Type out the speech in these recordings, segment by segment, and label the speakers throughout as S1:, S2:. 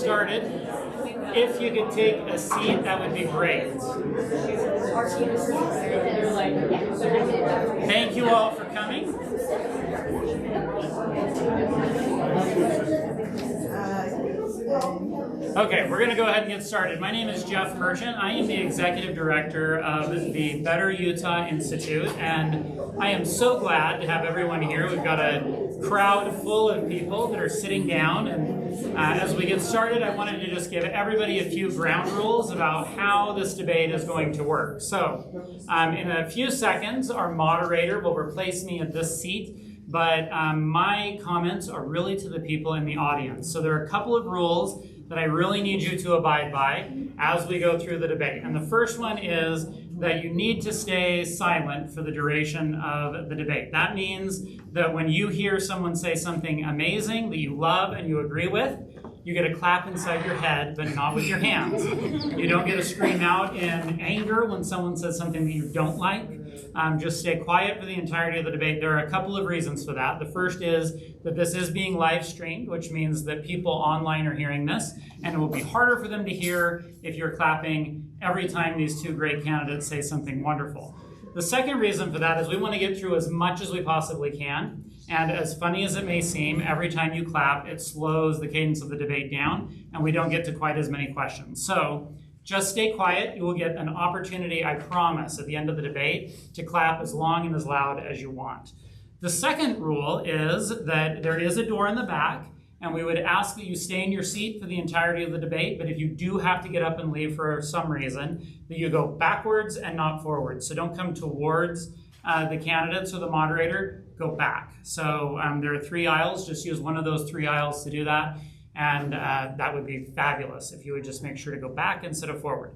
S1: started, if you could take a seat, that would be great. Thank you all for coming. Okay, we're going to go ahead and get started. My name is Jeff Merchant. I am the Executive Director of the Better Utah Institute, and I am so glad to have everyone here. We've got a crowd full of people that are sitting down, and as we get started, I wanted to just give everybody a few ground rules about how this debate is going to work. So, in a few seconds, our moderator will replace me at this seat, but my comments are really to the people in the audience. So there are a couple of rules that I really need you to abide by as we go through the debate. And the first one is that you need to stay silent for the duration of the debate. That means that when you hear someone say something amazing that you love and you agree with, you get a clap inside your head, but not with your hands. You don't get to scream out in anger when someone says something that you don't like. Just stay quiet for the entirety of the debate. There are a couple of reasons for that. The first is that this is being live streamed, which means that people online are hearing this, and it will be harder for them to hear if you're clapping every time these two great candidates say something wonderful. The second reason for that is we want to get through as much as we possibly can. And as funny as it may seem, every time you clap, it slows the cadence of the debate down, and we don't get to quite as many questions. So just stay quiet. You will get an opportunity, I promise, at the end of the debate to clap as long and as loud as you want. The second rule is that there is a door in the back, and we would ask that you stay in your seat for the entirety of the debate, but if you do have to get up and leave for some reason, that you go backwards and not forwards. So don't come towards the candidates or the moderator, go back. So there are 3 aisles, just use one of those 3 aisles to do that, and that would be fabulous if you would just make sure to go back instead of forward.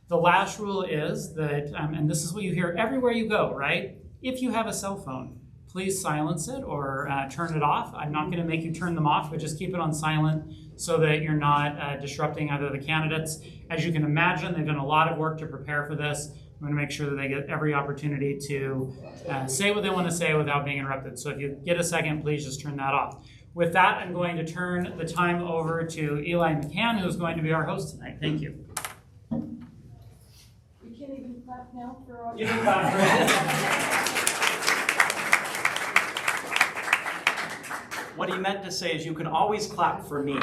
S1: The last rule is that, and this is what you hear everywhere you go, right? If you have a cell phone, please silence it or turn it off. I'm not going to make you turn them off, but just keep it on silent so that you're not disrupting either of the candidates. As you can imagine, they've done a lot of work to prepare for this. I'm going to make sure that they get every opportunity to say what they want to say without being interrupted. So if you get a second, please just turn that off. With that, I'm going to turn the time over to Eli McCann, who's going to be our host tonight. Thank you.
S2: We can't even clap now for our...
S1: You can clap for it.
S3: What he meant to say is you can always clap for me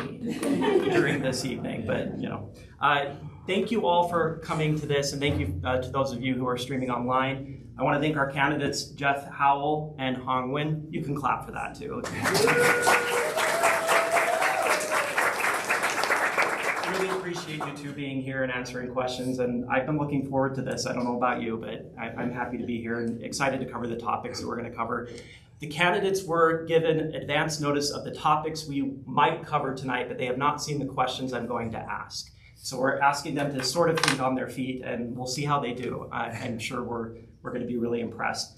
S3: during this evening, but thank you all for coming to this, and thank you to those of you who are streaming online. I want to thank our candidates, Jeff Howell and Hoang Nguyen. You can clap for that too. I really appreciate you two being here and answering questions, and I've been looking forward to this. I don't know about you, but I'm happy to be here and excited to cover the topics that we're going to cover. The candidates were given advance notice of the topics we might cover tonight, but they have not seen the questions I'm going to ask. So we're asking them to sort of think on their feet, and we'll see how they do. I'm sure we're going to be really impressed.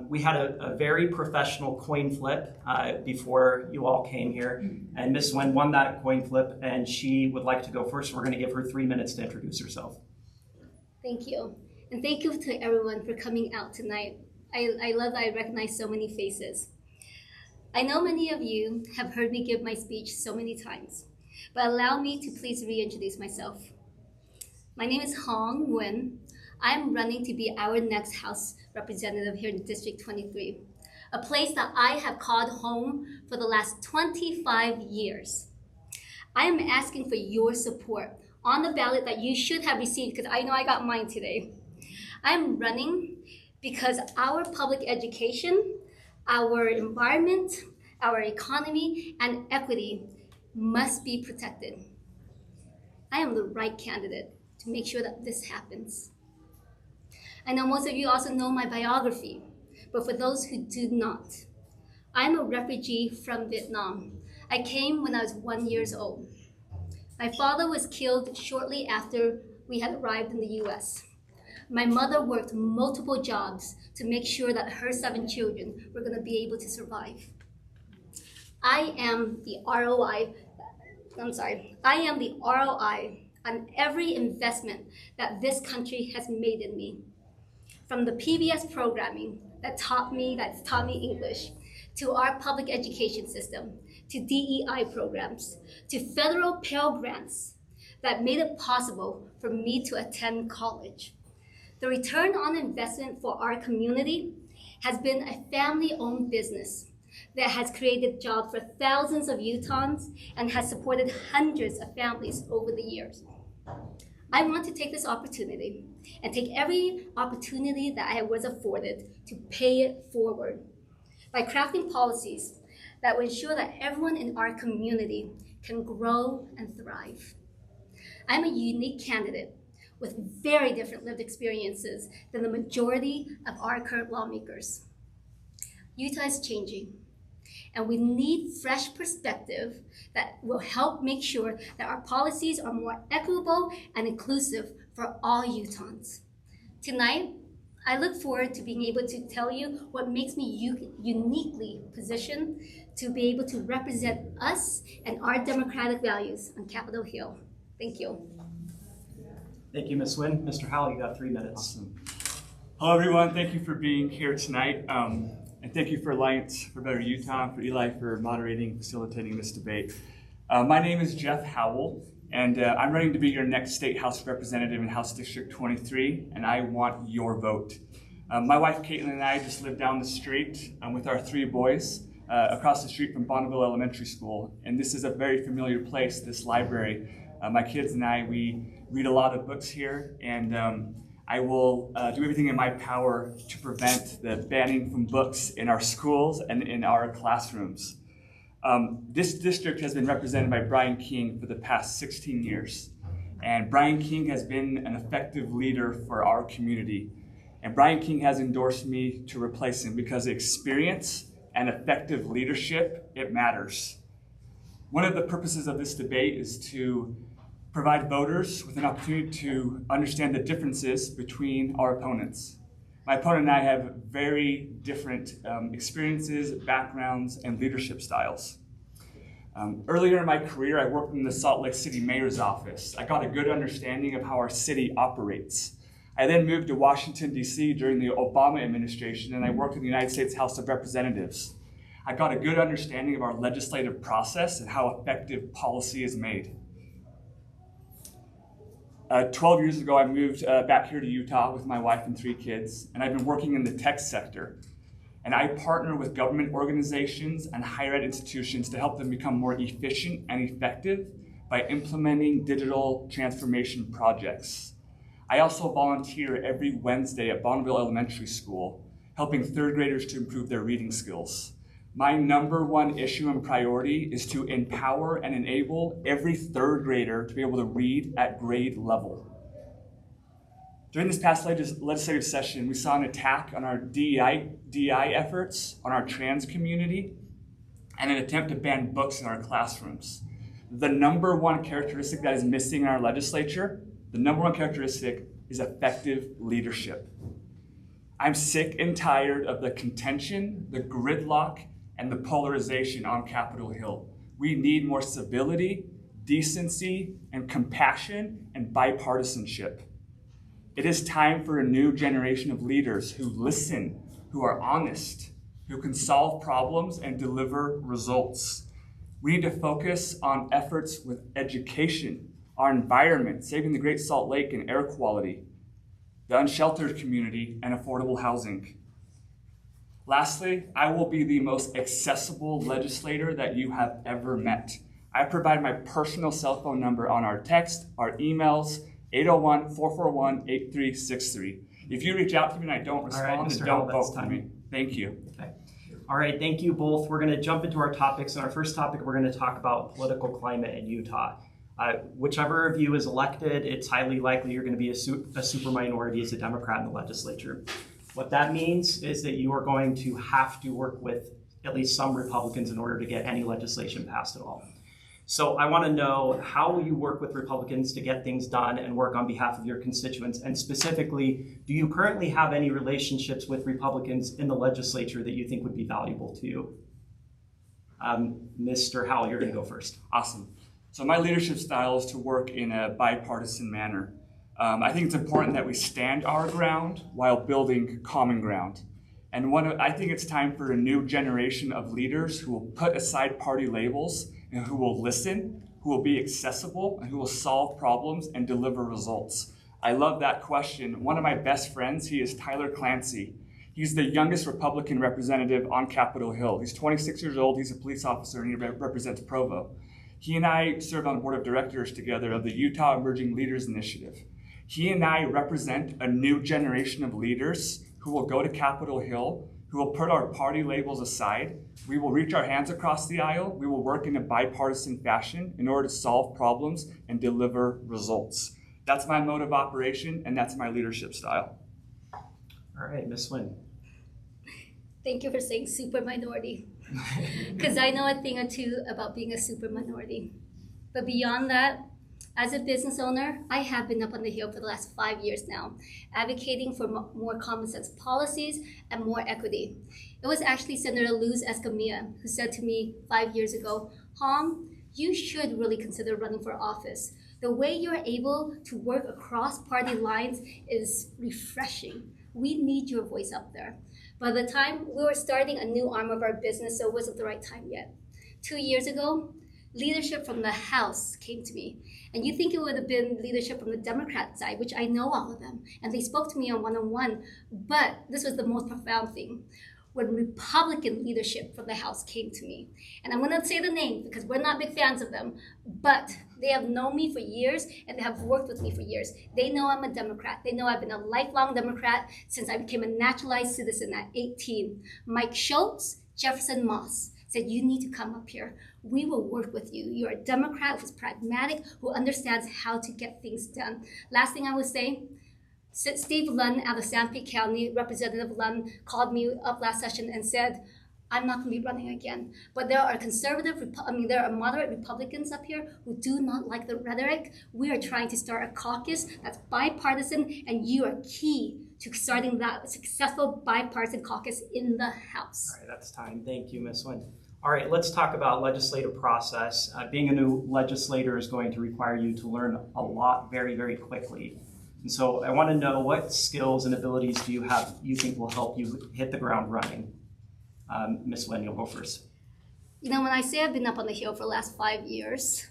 S3: We had a very professional coin flip before you all came here, and Ms. Nguyen won that coin flip, and she would like to go first. We're going to give her 3 minutes to introduce herself.
S4: Thank you. And thank you to everyone for coming out tonight. I love that I recognize so many faces. I know many of you have heard me give my speech so many times, but allow me to please reintroduce myself. My name is Hoang Nguyen. I'm running to be our next House representative here in District 23, a place that I have called home for the last 25 years. I am asking for your support on the ballot that you should have received, because I know I got mine today. I'm running because our public education, our environment, our economy, and equity must be protected. I am the right candidate to make sure that this happens. I know most of you also know my biography, but for those who do not, I'm a refugee from Vietnam. I came when I was 1 year old. My father was killed shortly after we had arrived in the US. My mother worked multiple jobs to make sure that her 7 children were going to be able to survive. I am the ROI on every investment that this country has made in me. From the PBS programming that's taught me English, to our public education system, to DEI programs, to federal Pell Grants that made it possible for me to attend college. The return on investment for our community has been a family-owned business that has created jobs for thousands of Utahns and has supported hundreds of families over the years. I want to take this opportunity and take every opportunity that I was afforded to pay it forward by crafting policies that will ensure that everyone in our community can grow and thrive. I'm a unique candidate with very different lived experiences than the majority of our current lawmakers. Utah is changing, and we need fresh perspective that will help make sure that our policies are more equitable and inclusive for all Utahns. Tonight, I look forward to being able to tell you what makes me uniquely positioned to be able to represent us and our democratic values on Capitol Hill. Thank you.
S3: Thank you, Ms. Nguyen. Mr. Howell, you got 3 minutes.
S5: Awesome. Hello, everyone. Thank you for being here tonight. And thank you for Alliance for Better Utah and for Eli for moderating, facilitating this debate. My name is Jeff Howell, and I'm running to be your next State House Representative in House District 23, and I want your vote. My wife, Caitlin, and I just live down the street with our 3 boys across the street from Bonneville Elementary School, and this is a very familiar place, this library. My kids and I, we read a lot of books here, and I will do everything in my power to prevent the banning from books in our schools and in our classrooms. This district has been represented by Brian King for the past 16 years. And Brian King has been an effective leader for our community. And Brian King has endorsed me to replace him because experience and effective leadership, it matters. One of the purposes of this debate is to provide voters with an opportunity to understand the differences between our opponents. My opponent and I have very different experiences, backgrounds, and leadership styles. Earlier in my career, I worked in the Salt Lake City Mayor's office. I got a good understanding of how our city operates. I then moved to Washington, D.C. during the Obama administration, and I worked in the United States House of Representatives. I got a good understanding of our legislative process and how effective policy is made. 12 years ago, I moved back here to Utah with my wife and 3 kids, and I've been working in the tech sector. And I partner with government organizations and higher ed institutions to help them become more efficient and effective by implementing digital transformation projects. I also volunteer every Wednesday at Bonneville Elementary School, helping 3rd graders to improve their reading skills. My #1 issue and priority is to empower and enable every 3rd grader to be able to read at grade level. During this past legislative session, we saw an attack on our DEI efforts, on our trans community, and an attempt to ban books in our classrooms. The #1 characteristic that is missing in our legislature, the #1 characteristic is effective leadership. I'm sick and tired of the contention, the gridlock, and the polarization on Capitol Hill. We need more civility, decency, and compassion and bipartisanship. It is time for a new generation of leaders who listen, who are honest, who can solve problems and deliver results. We need to focus on efforts with education, our environment, saving the Great Salt Lake and air quality, the unsheltered community, and affordable housing. Lastly, I will be the most accessible legislator that you have ever met. I provide my personal cell phone number on our text, our emails, 801-441-8363. If you reach out to me and I don't respond, then don't vote for me. Thank you.
S3: Okay. All right, thank you both. We're going to jump into our topics. And our first topic, we're going to talk about political climate in Utah. Whichever of you is elected, it's highly likely you're going to be a super minority as a Democrat in the legislature. What that means is that you are going to have to work with at least some Republicans in order to get any legislation passed at all. So I want to know, how will you work with Republicans to get things done and work on behalf of your constituents? And specifically, do you currently have any relationships with Republicans in the legislature that you think would be valuable to you? Mr. Howell, you're going to go first.
S5: Awesome. So my leadership style is to work in a bipartisan manner. I think it's important that we stand our ground while building common ground. And I think it's time for a new generation of leaders who will put aside party labels and who will listen, who will be accessible, and who will solve problems and deliver results. I love that question. One of my best friends, he is Tyler Clancy. He's the youngest Republican representative on Capitol Hill. He's 26 years old, he's a police officer, and he represents Provo. He and I served on the board of directors together of the Utah Emerging Leaders Initiative. He and I represent a new generation of leaders who will go to Capitol Hill, who will put our party labels aside. We will reach our hands across the aisle. We will work in a bipartisan fashion in order to solve problems and deliver results. That's my mode of operation, and that's my leadership style.
S3: All right, Ms. Nguyen.
S4: Thank you for saying super minority, because I know a thing or two about being a super minority. But beyond that, as a business owner, I have been up on the Hill for the last 5 years now, advocating for more common sense policies and more equity. It was actually Senator Luz Escamilla who said to me 5 years ago, Hoang, you should really consider running for office. The way you're able to work across party lines is refreshing. We need your voice up there. By the time we were starting a new arm of our business, so it wasn't the right time yet. 2 years ago, leadership from the House came to me. And you think it would have been leadership from the Democrat side, which I know all of them, and they spoke to me on one-on-one, but this was the most profound thing. When Republican leadership from the House came to me, and I'm gonna say the name because we're not big fans of them, but they have known me for years and they have worked with me for years. They know I'm a Democrat. They know I've been a lifelong Democrat since I became a naturalized citizen at 18. Mike Schultz, Jefferson Moss said, you need to come up here. We will work with you. You're a Democrat who's pragmatic, who understands how to get things done. Last thing I would say, Steve Lunn out of Sanpete County, Representative Lunn, called me up last session and said, I'm not going to be running again. But there are there are moderate Republicans up here who do not like the rhetoric. We are trying to start a caucus that's bipartisan, and you are key to starting that successful bipartisan caucus in the House.
S3: All right, that's time. Thank you, Ms. Nguyen. All right, let's talk about legislative process. Being a new legislator is going to require you to learn a lot very, very quickly. And so I want to know, what skills and abilities do you have you think will help you hit the ground running? Ms. Nguyen, you'll go first.
S4: You know, when I say I've been up on the Hill for the last 5 years,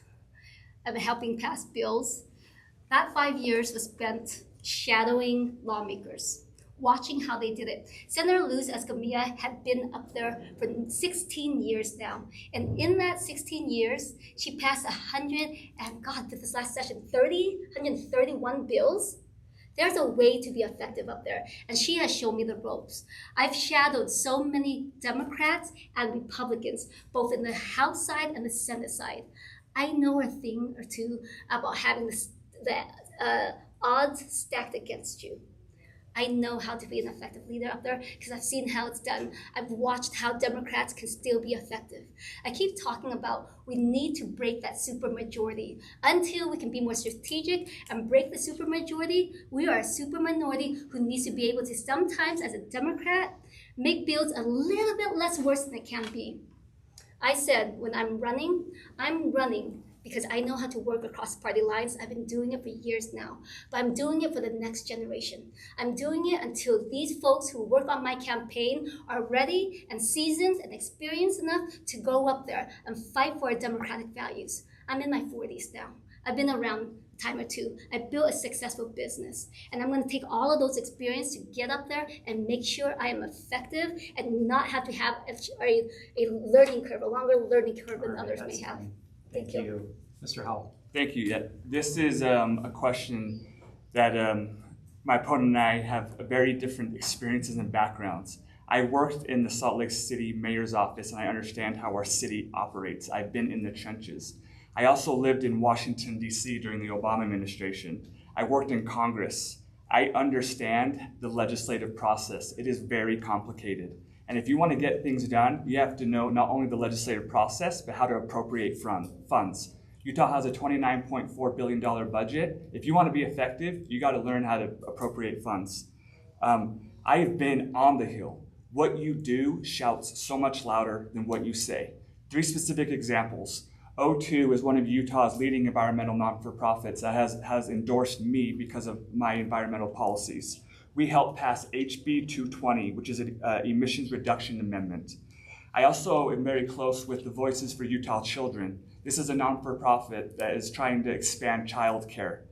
S4: I've been helping pass bills. That 5 years was spent shadowing lawmakers, watching how they did it. Senator Luz Escamilla had been up there for 16 years now. And in that 16 years, she passed 131 bills. There's a way to be effective up there, and she has shown me the ropes. I've shadowed so many Democrats and Republicans, both in the House side and the Senate side. I know a thing or two about having the odds stacked against you. I know how to be an effective leader up there because I've seen how it's done. I've watched how Democrats can still be effective. I keep talking about we need to break that supermajority. Until we can be more strategic and break the supermajority, we are a super minority who needs to be able to sometimes, as a Democrat, make bills a little bit less worse than it can be. I said when I'm running because I know how to work across party lines. I've been doing it for years now, but I'm doing it for the next generation. I'm doing it until these folks who work on my campaign are ready and seasoned and experienced enough to go up there and fight for our democratic values. I'm in my 40s now. I've been around a time or two. I built a successful business, and I'm gonna take all of those experience to get up there and make sure I am effective and not have to have a learning curve, a longer learning curve than others may have.
S3: Thank you. Mr. Howell.
S5: Thank you. Yeah, this is a question that my opponent and I have very different experiences and backgrounds. I worked in the Salt Lake City mayor's office, and I understand how our city operates. I've been in the trenches. I also lived in Washington, D.C. during the Obama administration. I worked in Congress. I understand the legislative process. It is very complicated. And if you want to get things done, you have to know not only the legislative process, but how to appropriate funds. Utah has a $29.4 billion budget. If you want to be effective, you got to learn how to appropriate funds. I have been on the Hill. What you do shouts so much louder than what you say. 3 specific examples. O2 is one of Utah's leading environmental non-for-profits that has endorsed me because of my environmental policies. we helped pass HB 220, which is an emissions reduction amendment. I also am very close with the Voices for Utah Children. This is a non-for-profit that is trying to expand childcare.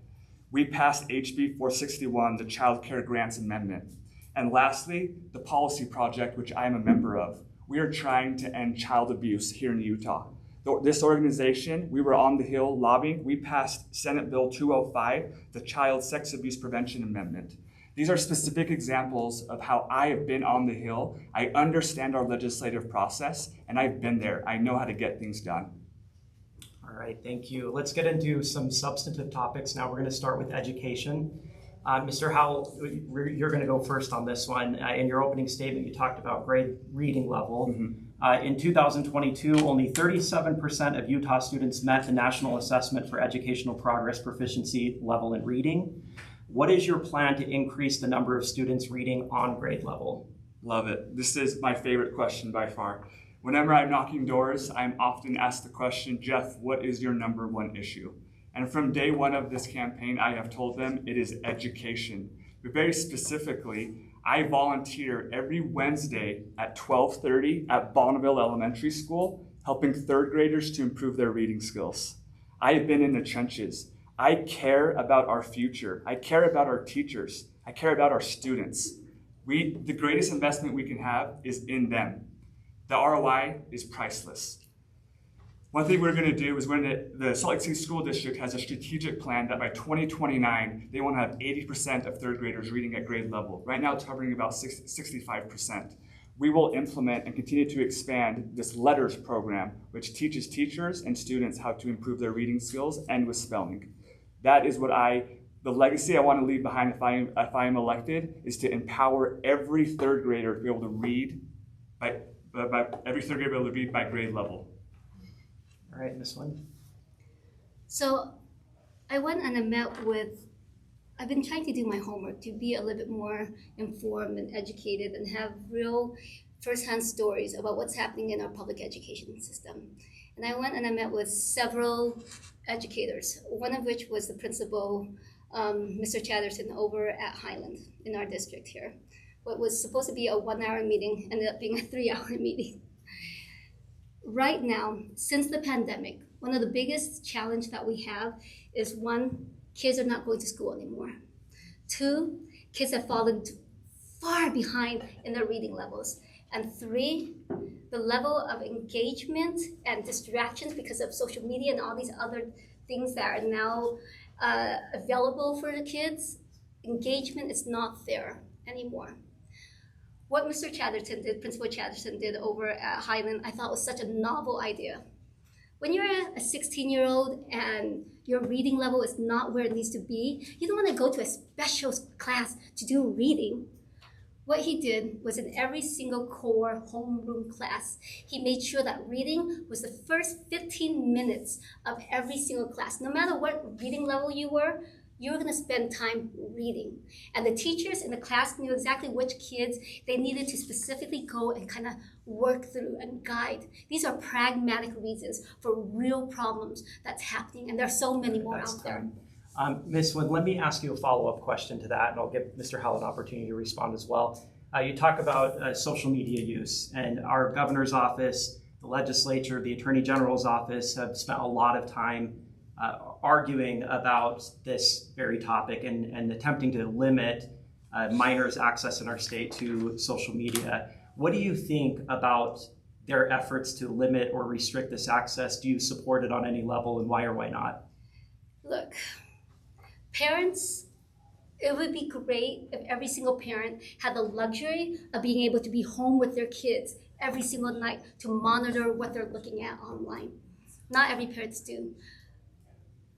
S5: We passed HB 461, the Child Care Grants Amendment. And lastly, the Policy Project, which I am a member of. We are trying to end child abuse here in Utah. This organization, we were on the Hill lobbying. We passed Senate Bill 205, the Child Sex Abuse Prevention Amendment. These are specific examples of how I have been on the Hill. I understand our legislative process, and I've been there. I know how to get things done.
S3: All right, thank you. Let's get into some substantive topics now. We're going to start with education. Mr. Howell, you're going to go first on this one. In your opening statement, you talked about grade reading level. Mm-hmm. In 2022, only 37% of Utah students met the National Assessment for Educational Progress Proficiency level in reading. What is your plan to increase the number of students reading on grade level?
S5: Love it. This is my favorite question by far. Whenever I'm knocking doors, I'm often asked the question, Jeff, what is your number one issue? And from day one of this campaign, I have told them it is education. But very specifically, I volunteer every Wednesday at 12:30 at Bonneville Elementary School, helping third graders to improve their reading skills. I have been in the trenches. I care about our future. I care about our teachers. I care about our students. The greatest investment we can have is in them. The ROI is priceless. One thing we're going to do is when the Salt Lake City School District has a strategic plan that by 2029, they want to have 80% of third graders reading at grade level. Right now, it's hovering about 65%. We will implement and continue to expand this LETTERS program, which teaches teachers and students how to improve their reading skills and with spelling. That is what the legacy I want to leave behind if I am elected, is to empower every third grader to be able to read by grade level.
S3: All right, Ms. Nguyen.
S4: So I went and I met with, I've been trying to do my homework to be a little bit more informed and educated and have real firsthand stories about what's happening in our public education system. And I went and I met with several educators, one of which was the principal, Mr. Chatterton, over at Highland in our district here. What was supposed to be a 1-hour meeting ended up being a 3-hour meeting. Right now, since the pandemic, one of the biggest challenge that we have is 1, kids are not going to school anymore. 2, kids have fallen far behind in their reading levels. And 3, the level of engagement and distractions because of social media and all these other things that are now available for the kids, engagement is not there anymore. What Mr. Chatterton did, Principal Chatterton did over at Highland, I thought was such a novel idea. When you're a 16-year-old and your reading level is not where it needs to be, you don't want to go to a special class to do reading. What he did was in every single core homeroom class, he made sure that reading was the first 15 minutes of every single class. No matter what reading level you were going to spend time reading. And the teachers in the class knew exactly which kids they needed to specifically go and kind of work through and guide. These are pragmatic reasons for real problems that's happening, and there are so many more out there.
S3: Ms. Nguyen, let me ask you a follow-up question to that, and I'll give Mr. Howell an opportunity to respond as well. You talk about social media use, and our governor's office, the legislature, the attorney general's office have spent a lot of time arguing about this very topic and attempting to limit minors' access in our state to social media. What do you think about their efforts to limit or restrict this access? Do you support it on any level, and why or why not?
S4: Look, parents, it would be great if every single parent had the luxury of being able to be home with their kids every single night to monitor what they're looking at online. Not every parent do.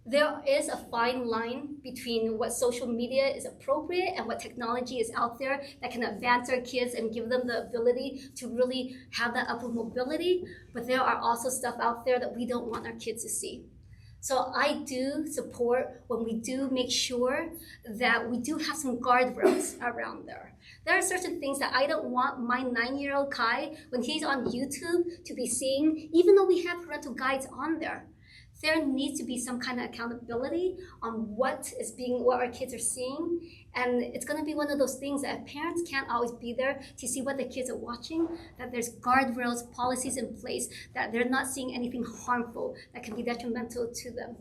S4: There is a fine line between what social media is appropriate and what technology is out there that can advance our kids and give them the ability to really have that upward mobility. But there are also stuff out there that we don't want our kids to see. So I do support when we do make sure that we do have some guardrails around there. There are certain things that I don't want my 9-year-old Kai, when he's on YouTube, to be seeing, even though we have parental guides on there. there needs to be some kind of accountability on what our kids are seeing. And it's gonna be one of those things that parents can't always be there to see what the kids are watching, that there's guardrails, policies in place, that they're not seeing anything harmful that can be detrimental to them.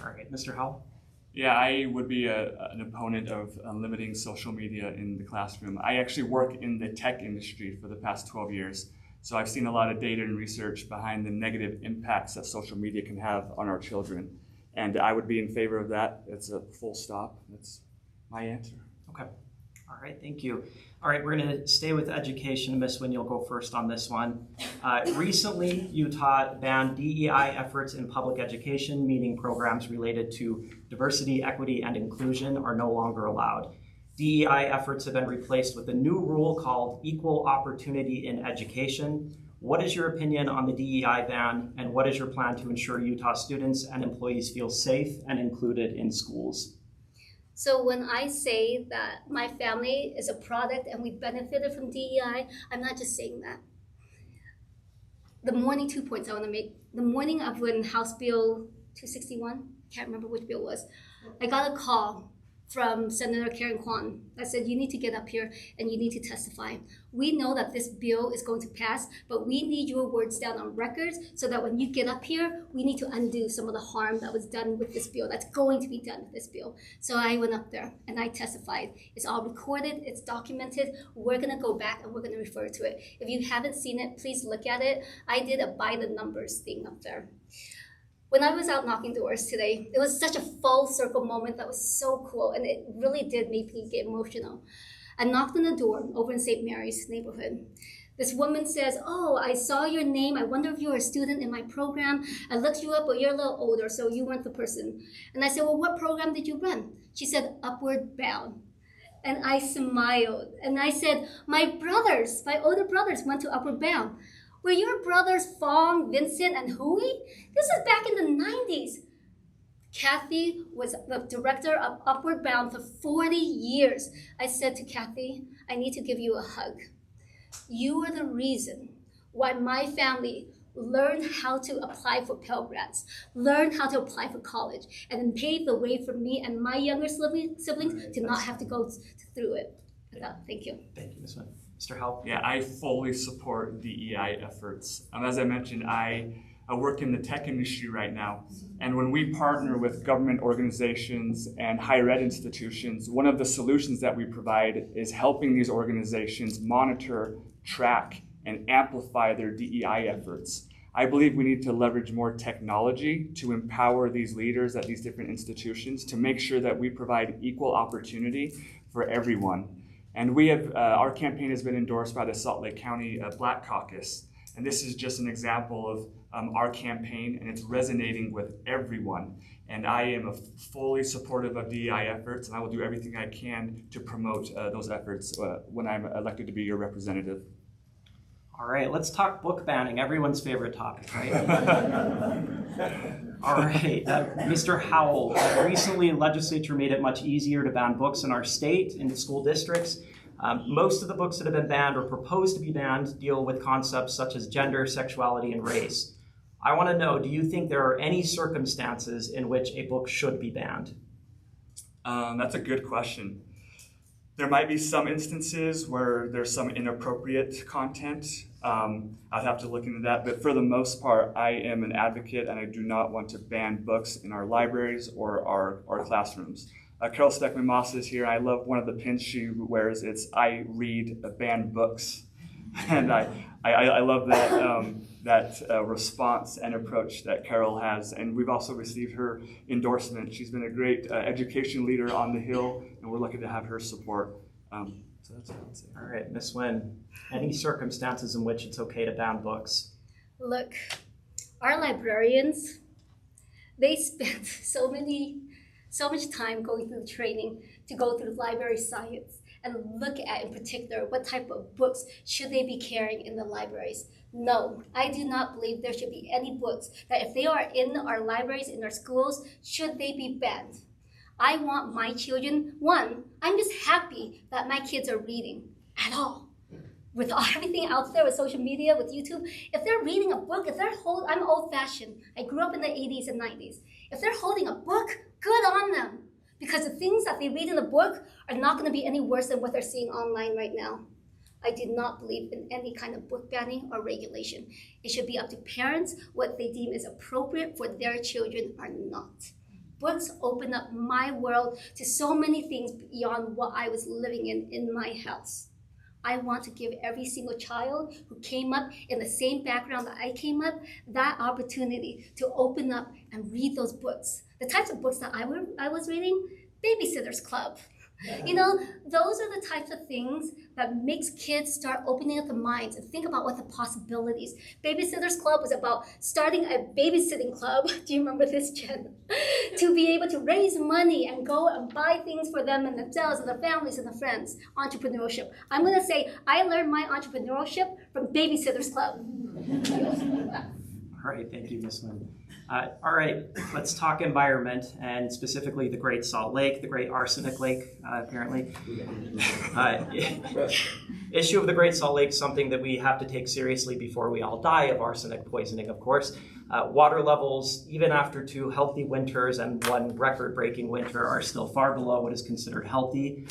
S3: All right, Mr. Howell?
S5: Yeah, I would be an opponent of limiting social media in the classroom. I actually work in the tech industry for the past 12 years. So I've seen a lot of data and research behind the negative impacts that social media can have on our children. And I would be in favor of that. It's a full stop. That's my answer.
S3: Okay. All right, thank you. All right, we're going to stay with education. Ms. Nguyen, you'll go first on this one. Recently, Utah banned DEI efforts in public education, meaning programs related to diversity, equity, and inclusion are no longer allowed. DEI efforts have been replaced with a new rule called Equal Opportunity in Education. What is your opinion on the DEI ban, and what is your plan to ensure Utah students and employees feel safe and included in schools?
S4: So when I say that my family is a product and we benefited from DEI, I'm not just saying that. The morning 2 points I want to make. The morning of when House Bill 261, can't remember which bill it was, I got a call from Senator Karen Kwan that said, you need to get up here and you need to testify. We know that this bill is going to pass, but we need your words down on records so that when you get up here, we need to undo some of the harm that was done with this bill, that's going to be done with this bill. So I went up there and I testified. It's all recorded, it's documented. We're gonna go back and we're gonna refer to it. If you haven't seen it, please look at it. I did a by the numbers thing up there. When I was out knocking doors today, it was such a full circle moment that was so cool, and it really did make me get emotional. I knocked on the door over in St. Mary's neighborhood. This woman says, oh, I saw your name. I wonder if you're a student in my program. I looked you up, but you're a little older, so you weren't the person. And I said, well, what program did you run? She said, Upward Bound. And I smiled, and I said, my older brothers went to Upward Bound. Were your brothers Hoang, Vincent, and Hoang? This is back in the 90s. Kathy was the director of Upward Bound for 40 years. I said to Kathy, I need to give you a hug. You are the reason why my family learned how to apply for Pell Grants, learned how to apply for college, and then paved the way for me and my younger siblings to not have to go through it. Thank you.
S3: Thank you, Ms. Nguyen. Mr. Howell?
S5: Yeah, I fully support DEI efforts. As I mentioned, I work in the tech industry right now. And when we partner with government organizations and higher ed institutions, one of the solutions that we provide is helping these organizations monitor, track, and amplify their DEI efforts. I believe we need to leverage more technology to empower these leaders at these different institutions to make sure that we provide equal opportunity for everyone. And we have, our campaign has been endorsed by the Salt Lake County Black Caucus. And this is just an example of our campaign, and it's resonating with everyone. And I am fully supportive of DEI efforts, and I will do everything I can to promote those efforts when I'm elected to be your representative.
S3: All right, let's talk book banning, everyone's favorite topic, right? All right, Mr. Howell, recently legislature made it much easier to ban books in our state, in the school districts. Most of the books that have been banned or proposed to be banned deal with concepts such as gender, sexuality, and race. I want to know, do you think there are any circumstances in which a book should be banned?
S5: That's a good question. There might be some instances where there's some inappropriate content. I'd have to look into that, but for the most part, I am an advocate and I do not want to ban books in our libraries or our classrooms. Carol Steckman-Moss is here. I love one of the pins she wears. It's I read banned books. And I love that response and approach that Carol has. And we've also received her endorsement. She's been a great education leader on the Hill, and we're lucky to have her support. So that's what I would say.
S3: All right, Ms. Nguyen, any circumstances in which it's okay to ban books?
S4: Look, our librarians, they spend so much time going through training to go through library science and look at, in particular, what type of books should they be carrying in the libraries. No, I do not believe there should be any books that if they are in our libraries, in our schools, should they be banned. I want my children, one, I'm just happy that my kids are reading at all. with everything out there with social media, with YouTube, if they're reading a book, I'm old-fashioned. I grew up in the 80s and 90s. If they're holding a book, good on them. Because the things that they read in the book are not going to be any worse than what they're seeing online right now. I do not believe in any kind of book banning or regulation. It should be up to parents what they deem is appropriate for their children or not. Books open up my world to so many things beyond what I was living in my house. I want to give every single child who came up in the same background that I came up that opportunity to open up and read those books. The types of books that I was reading, Babysitter's Club. You know, those are the types of things that makes kids start opening up their minds and think about what the possibilities. Babysitter's Club was about starting a babysitting club. Do you remember this, Jen? To be able to raise money and go and buy things for them and themselves and their families and their friends. Entrepreneurship. I'm going to say I learned my entrepreneurship from Babysitter's Club.
S3: All right, thank you, Ms. Nguyen. All right, let's talk environment, and specifically the Great Salt Lake, the Great Arsenic Lake, apparently. Issue of the Great Salt Lake, something that we have to take seriously before we all die of arsenic poisoning, of course. Water levels, even after 2 healthy winters and 1 record-breaking winter, are still far below what is considered healthy.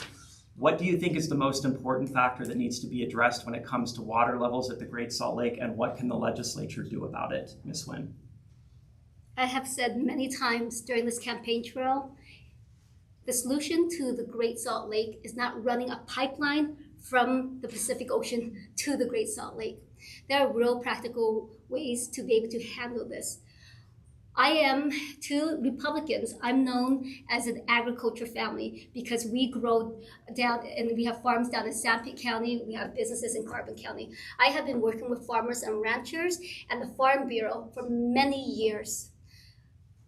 S3: What do you think is the most important factor that needs to be addressed when it comes to water levels at the Great Salt Lake, and what can the legislature do about it, Ms. Nguyen?
S4: I have said many times during this campaign trail, the solution to the Great Salt Lake is not running a pipeline from the Pacific Ocean to the Great Salt Lake. There are real practical ways to be able to handle this. I am, to Republicans, I'm known as an agriculture family because we grow down and we have farms down in Sanpete County, we have businesses in Carbon County. I have been working with farmers and ranchers and the Farm Bureau for many years.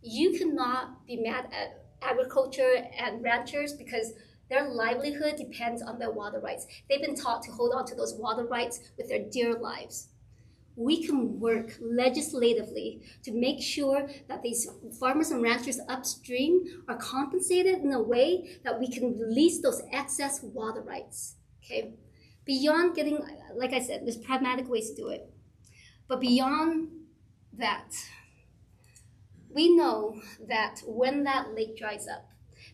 S4: You cannot be mad at agriculture and ranchers because their livelihood depends on their water rights. They've been taught to hold on to those water rights with their dear lives. We can work legislatively to make sure that these farmers and ranchers upstream are compensated in a way that we can release those excess water rights, okay? Beyond getting, like I said, there's pragmatic ways to do it. But beyond that, we know that when that lake dries up,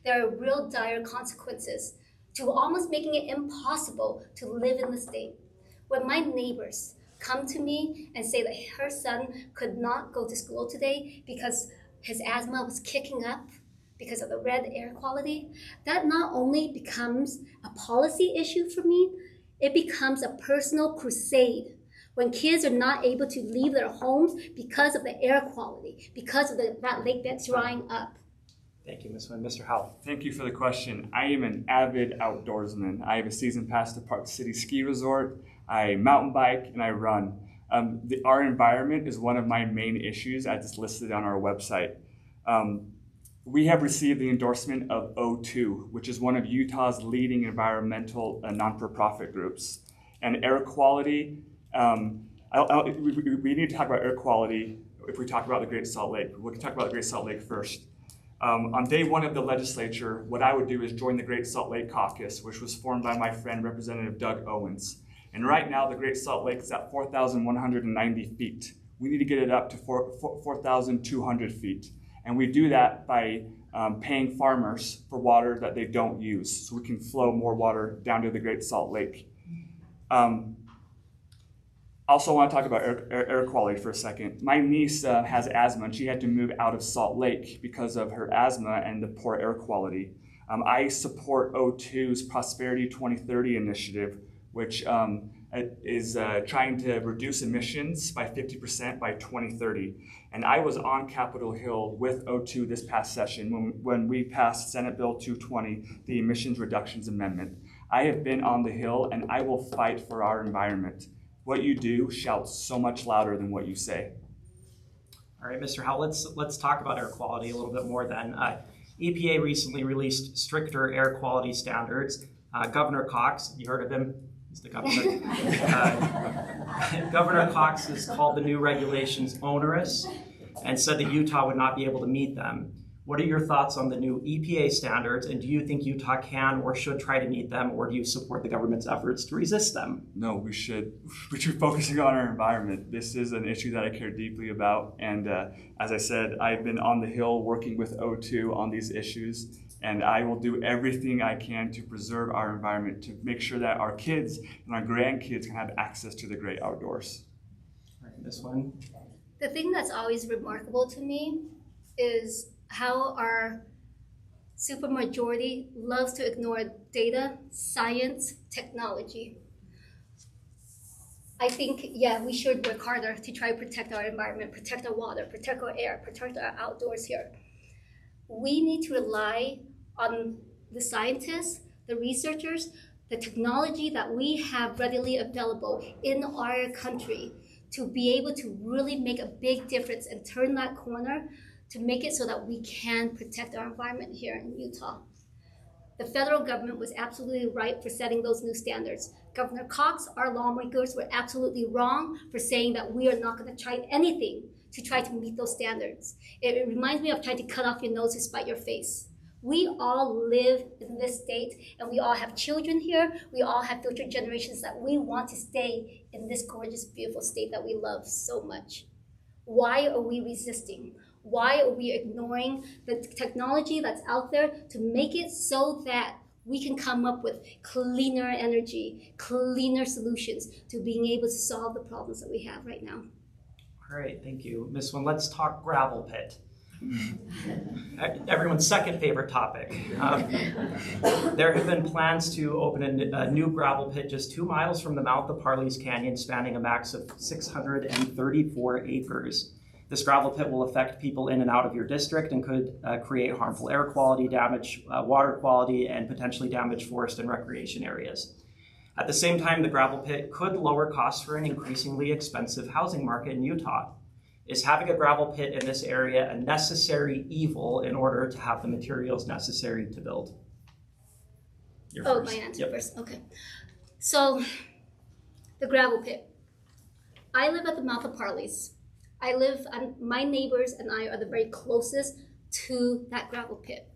S4: there are real dire consequences to almost making it impossible to live in the state. When my neighbors come to me and say that her son could not go to school today because his asthma was kicking up because of the red air quality, that not only becomes a policy issue for me, it becomes a personal crusade. When kids are not able to leave their homes because of the air quality, because of that lake bed drying up.
S3: Thank you, Ms. Nguyen. Mr. Howell.
S5: Thank you for the question. I am an avid outdoorsman. I have a season pass to Park City Ski Resort. I mountain bike and I run. Our environment is one of my main issues as it's listed on our website. We have received the endorsement of O2, which is one of Utah's leading environmental non-for-profit groups. And air quality, we need to talk about air quality if we talk about the Great Salt Lake. We can talk about the Great Salt Lake first. On day 1 of the legislature, what I would do is join the Great Salt Lake Caucus, which was formed by my friend, Representative Doug Owens. And right now, the Great Salt Lake is at 4,190 feet. We need to get it up to 4,200 feet. And we do that by paying farmers for water that they don't use, so we can flow more water down to the Great Salt Lake. Also, I want to talk about air quality for a second. My niece has asthma, and she had to move out of Salt Lake because of her asthma and the poor air quality. I support O2's Prosperity 2030 initiative, which is trying to reduce emissions by 50% by 2030. And I was on Capitol Hill with O2 this past session when we passed Senate Bill 220, the Emissions Reductions Amendment. I have been on the Hill, and I will fight for our environment. What you do shouts so much louder than what you say.
S3: All right, Mr. Howell, let's talk about air quality a little bit more then. EPA recently released stricter air quality standards. Governor Cox, you heard of him? He's the governor. Governor Cox has called the new regulations onerous and said that Utah would not be able to meet them. What are your thoughts on the new EPA standards, and do you think Utah can or should try to meet them, or do you support the government's efforts to resist them?
S5: No, we should focusing on our environment. This is an issue that I care deeply about. And as I said, I've been on the Hill working with O2 on these issues. And I will do everything I can to preserve our environment, to make sure that our kids and our grandkids can have access to the great outdoors.
S3: All right, this one.
S4: The thing that's always remarkable to me is how our supermajority loves to ignore data, science, technology. I think, yeah, we should work harder to try to protect our environment, protect our water, protect our air, protect our outdoors here. We need to rely on the scientists, the researchers, the technology that we have readily available in our country to be able to really make a big difference and turn that corner to make it so that we can protect our environment here in Utah. The federal government was absolutely right for setting those new standards. Governor Cox, our lawmakers, were absolutely wrong for saying that we are not going to try anything to try to meet those standards. It reminds me of trying to cut off your nose to spite your face. We all live in this state, and we all have children here. We all have future generations that we want to stay in this gorgeous, beautiful state that we love so much. Why are we resisting? Why are we ignoring the technology that's out there to make it so that we can come up with cleaner energy, cleaner solutions to being able to solve the problems that we have right now?
S3: All right, thank you. Ms. Nguyen, let's talk gravel pit. Everyone's second favorite topic. There have been plans to open a new gravel pit just 2 miles from the mouth of Parley's Canyon, spanning a max of 634 acres. This gravel pit will affect people in and out of your district and could create harmful air quality, damage water quality, and potentially damage forest and recreation areas. At the same time, the gravel pit could lower costs for an increasingly expensive housing market in Utah. Is having a gravel pit in this area a necessary evil in order to have the materials necessary to build? You're
S4: Oh,
S3: first.
S4: my answer
S3: Yep.
S4: first, okay. So, the gravel pit. I live at the mouth of Parley's. My neighbors and I are the very closest to that gravel pit.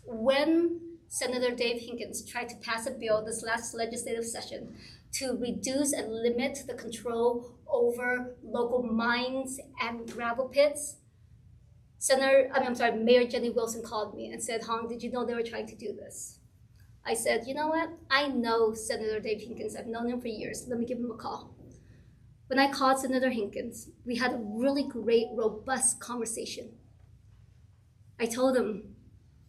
S4: When Senator Dave Hinkins tried to pass a bill this last legislative session to reduce and limit the control over local mines and gravel pits, Mayor Jenny Wilson called me and said, "Hoang, did you know they were trying to do this?" I said, "You know what? I know Senator Dave Hinkins. I've known him for years. Let me give him a call." When I called Senator Hinkins, we had a really great, robust conversation. I told him,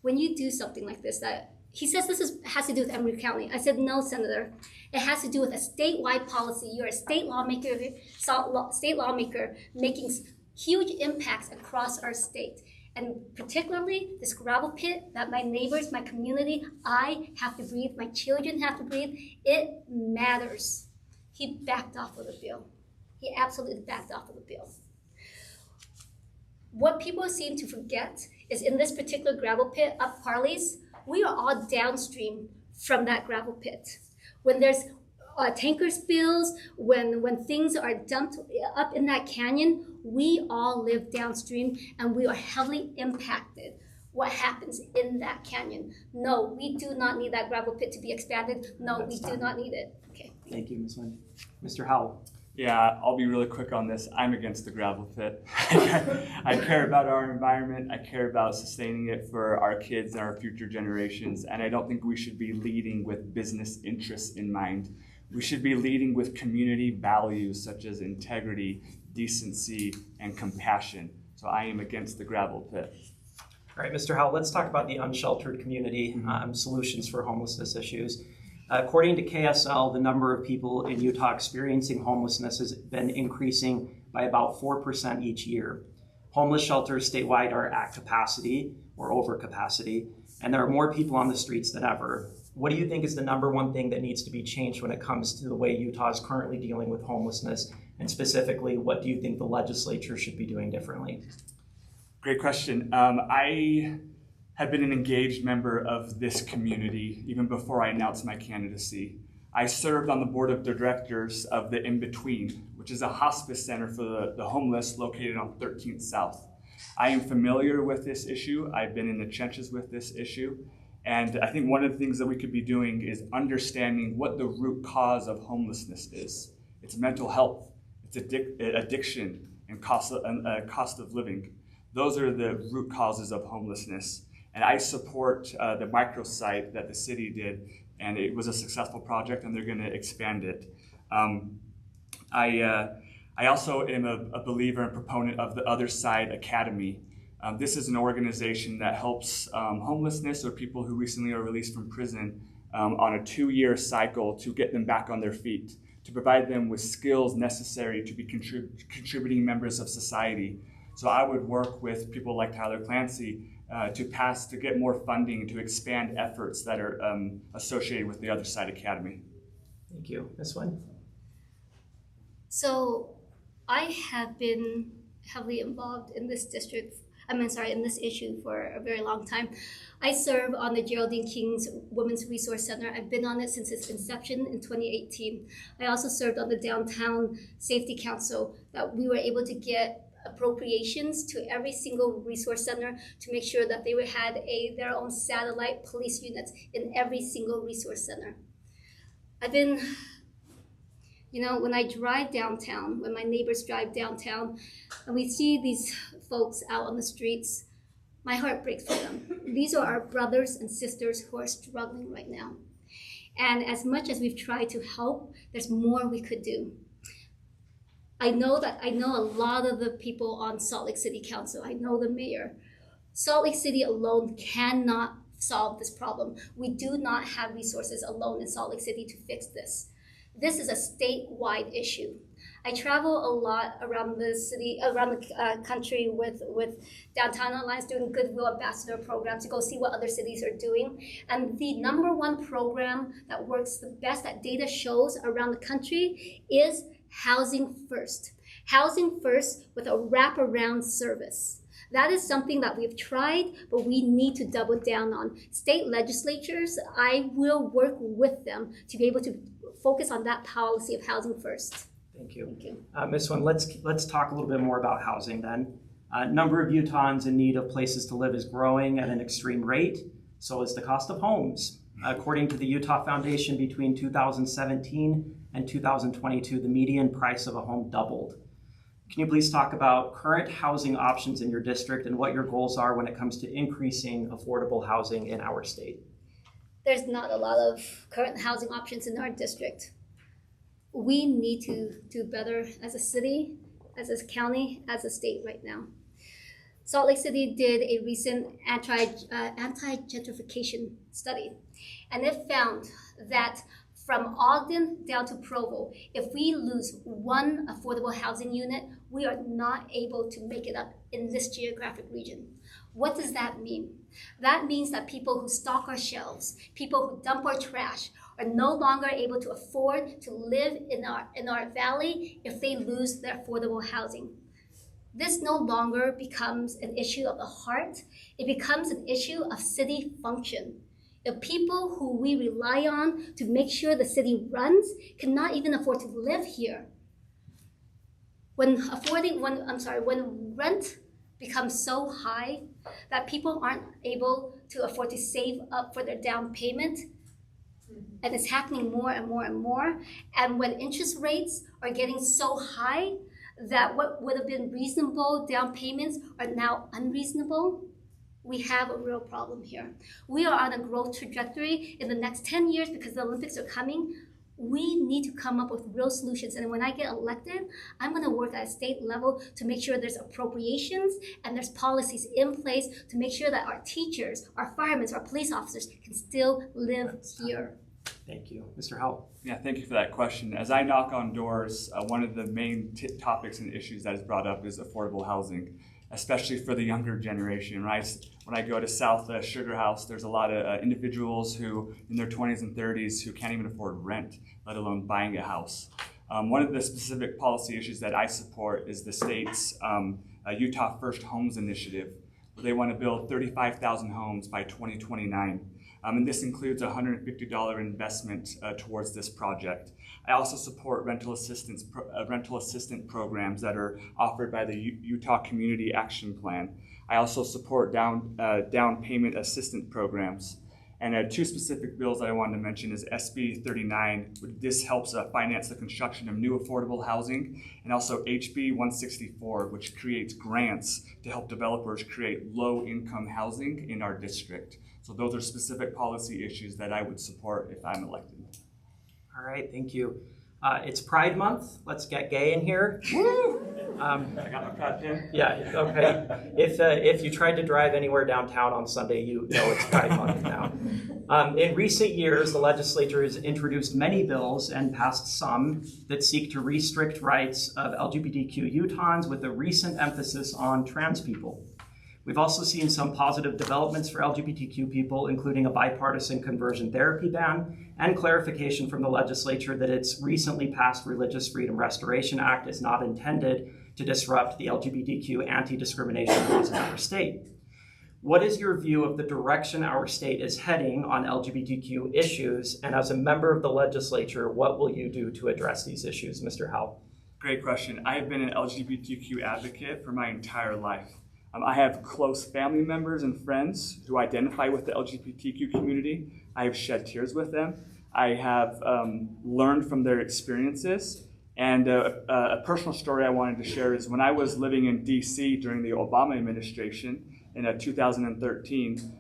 S4: when you do something like this, that he says has to do with Emory County. I said, "No, Senator. It has to do with a statewide policy. You're a state lawmaker making huge impacts across our state. And particularly this gravel pit that my neighbors, my community, I have to breathe, my children have to breathe, it matters." He backed off of the bill. He absolutely backed off of the bill. What people seem to forget is in this particular gravel pit up Parley's, we are all downstream from that gravel pit. When there's tanker spills, when things are dumped up in that canyon, we all live downstream and we are heavily impacted. What happens in that canyon? No, we do not need that gravel pit to be expanded. No, we do not need it. Okay.
S3: Thank you, Ms. Nguyen. Mr. Howell.
S5: Yeah, I'll be really quick on this. I'm against the gravel pit. I care about our environment. I care about sustaining it for our kids and our future generations. And I don't think we should be leading with business interests in mind. We should be leading with community values such as integrity, decency, and compassion. So I am against the gravel pit.
S3: All right, Mr. Howell, let's talk about the unsheltered community, solutions for homelessness issues. According to KSL, the number of people in Utah experiencing homelessness has been increasing by about 4% each year. Homeless shelters statewide are at capacity or over capacity, and there are more people on the streets than ever. What do you think is the number one thing that needs to be changed when it comes to the way Utah is currently dealing with homelessness? And specifically, what do you think the legislature should be doing differently?
S5: Great question. I have been an engaged member of this community even before I announced my candidacy. I served on the board of directors of the In-Between, which is a hospice center for the homeless located on 13th South. I am familiar with this issue. I've been in the trenches with this issue. And I think one of the things that we could be doing is understanding what the root cause of homelessness is. It's mental health, it's addiction, and cost of living. Those are the root causes of homelessness. And I support the microsite that the city did, and it was a successful project, and they're going to expand it. I also am a believer and proponent of the Other Side Academy. This is an organization that helps homelessness or people who recently are released from prison on a 2-year cycle to get them back on their feet, to provide them with skills necessary to be contributing members of society. So I would work with people like Tyler Clancy to get more funding to expand efforts that are associated with the Other Side Academy.
S3: Thank you. Ms. Nguyen?
S4: So I have been heavily involved in this in this issue for a very long time. I serve on the Geraldine King's Women's Resource Center. I've been on it since its inception in 2018. I also served on the Downtown Safety Council, that we were able to get appropriations to every single resource center to make sure that they had their own satellite police units in every single resource center. I've been, when I drive downtown, when my neighbors drive downtown, and we see these folks out on the streets, my heart breaks for them. These are our brothers and sisters who are struggling right now. And as much as we've tried to help, there's more we could do. I know a lot of the people on Salt Lake City Council. I know the mayor. Salt Lake City alone cannot solve this problem. We do not have resources alone in Salt Lake City to fix this. This is a statewide issue. I travel a lot around the city, around the country with Downtown Alliance, doing Goodwill Ambassador programs to go see what other cities are doing. And the #1 program that works the best, that data shows around the country, is Housing First. Housing First with a wraparound service. That is something that we've tried, but we need to double down on. State legislatures, I will work with them to be able to focus on that policy of Housing First.
S3: Thank you.
S4: Thank you.
S3: Ms. Nguyen, let's talk a little bit more about housing then. Number of Utahns in need of places to live is growing at an extreme rate. So is the cost of homes. According to the Utah Foundation, between 2017 and 2022, the median price of a home doubled. Can you please talk about current housing options in your district and what your goals are when it comes to increasing affordable housing in our state?
S4: There's not a lot of current housing options in our district. We need to do better as a city, as a county, as a state right now. Salt Lake City did a recent anti-gentrification study, and it found that from Ogden down to Provo, if we lose one affordable housing unit, we are not able to make it up in this geographic region. What does that mean? That means that people who stock our shelves, people who dump our trash, are no longer able to afford to live in our valley if they lose their affordable housing. This no longer becomes an issue of the heart, it becomes an issue of city function. If people who we rely on to make sure the city runs cannot even afford to live here, when rent becomes so high that people aren't able to afford to save up for their down payment, and it's happening more and more and more, and when interest rates are getting so high that what would have been reasonable down payments are now unreasonable, we have a real problem here. We are on a growth trajectory in the next 10 years because the Olympics are coming. We need to come up with real solutions. And when I get elected, I'm going to work at a state level to make sure there's appropriations and there's policies in place to make sure that our teachers, our firemen, our police officers can still live here.
S3: Thank you. Mr. Howell.
S5: Yeah, thank you for that question. As I knock on doors, one of the main topics and issues that is brought up is affordable housing, especially for the younger generation, right? When I go to South Sugar House, there's a lot of individuals who in their 20s and 30s who can't even afford rent, let alone buying a house. One of the specific policy issues that I support is the state's Utah First Homes Initiative, where they want to build 35,000 homes by 2029. And this includes a $150 investment towards this project. I also support rental assistant programs that are offered by the Utah Community Action Plan. I also support down payment assistance programs. And two specific bills that I wanted to mention is SB 39. This helps finance the construction of new affordable housing, and also HB 164, which creates grants to help developers create low-income housing in our district. So those are specific policy issues that I would support if I'm elected.
S3: All right, thank you. It's Pride Month. Let's get gay in here.
S5: Woo! I got my pride pin.
S3: Yeah, okay. If you tried to drive anywhere downtown on Sunday, you know it's Pride Month now. In recent years, the legislature has introduced many bills and passed some that seek to restrict rights of LGBTQ Utahns with a recent emphasis on trans people. We've also seen some positive developments for LGBTQ people, including a bipartisan conversion therapy ban and clarification from the legislature that its recently passed Religious Freedom Restoration Act is not intended to disrupt the LGBTQ anti-discrimination laws in our state. What is your view of the direction our state is heading on LGBTQ issues? And as a member of the legislature, what will you do to address these issues, Mr. Howell?
S5: Great question. I have been an LGBTQ advocate for my entire life. I have close family members and friends who identify with the LGBTQ community. I have shed tears with them. I have learned from their experiences. And a personal story I wanted to share is when I was living in DC during the Obama administration in 2013,